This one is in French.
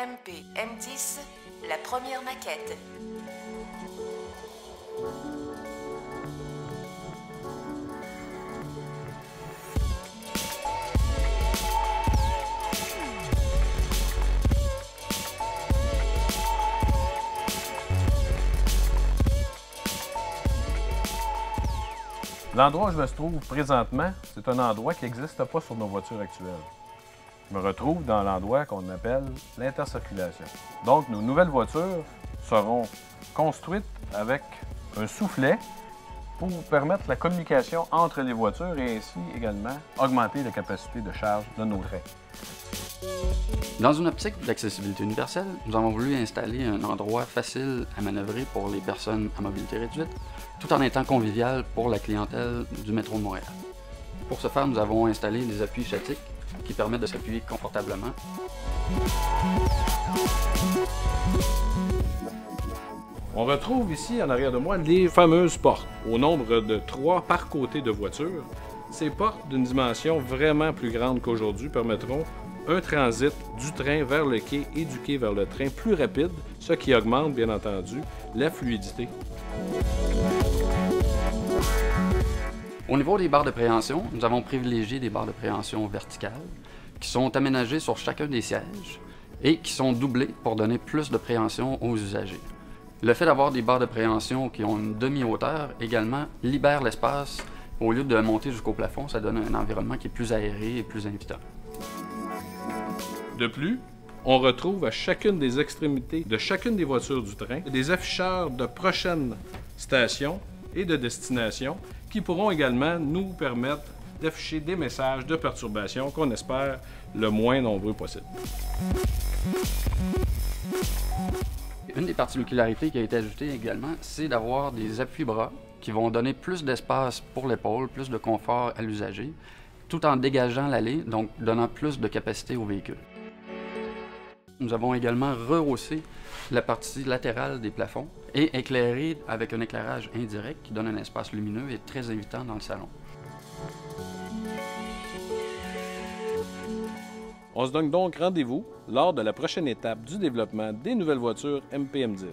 MP M10, la première maquette. L'endroit où je me trouve présentement, c'est un endroit qui n'existe pas sur nos voitures actuelles. Je me retrouve dans l'endroit qu'on appelle l'intercirculation. Donc, nos nouvelles voitures seront construites avec un soufflet pour permettre la communication entre les voitures et ainsi également augmenter la capacité de charge de nos trains. Dans une optique d'accessibilité universelle, nous avons voulu installer un endroit facile à manœuvrer pour les personnes à mobilité réduite, tout en étant convivial pour la clientèle du métro de Montréal. Pour ce faire, nous avons installé des appuis statiques qui permettent de s'appuyer confortablement. On retrouve ici, en arrière de moi, les fameuses portes, au nombre de 3 par côté de voiture. Ces portes, d'une dimension vraiment plus grande qu'aujourd'hui, permettront un transit du train vers le quai et du quai vers le train plus rapide, ce qui augmente, bien entendu, la fluidité. Au niveau des barres de préhension, nous avons privilégié des barres de préhension verticales qui sont aménagées sur chacun des sièges et qui sont doublées pour donner plus de préhension aux usagers. Le fait d'avoir des barres de préhension qui ont une demi-hauteur également libère l'espace. Au lieu de monter jusqu'au plafond, ça donne un environnement qui est plus aéré et plus invitant. De plus, on retrouve à chacune des extrémités de chacune des voitures du train des afficheurs de prochaines stations et de destination qui pourront également nous permettre d'afficher des messages de perturbation qu'on espère le moins nombreux possible. Une des particularités qui a été ajoutée également, c'est d'avoir des appuis-bras qui vont donner plus d'espace pour l'épaule, plus de confort à l'usager, tout en dégageant l'allée, donc donnant plus de capacité au véhicule. Nous avons également rehaussé la partie latérale des plafonds et éclairé avec un éclairage indirect qui donne un espace lumineux et très invitant dans le salon. On se donne donc rendez-vous lors de la prochaine étape du développement des nouvelles voitures MP M10.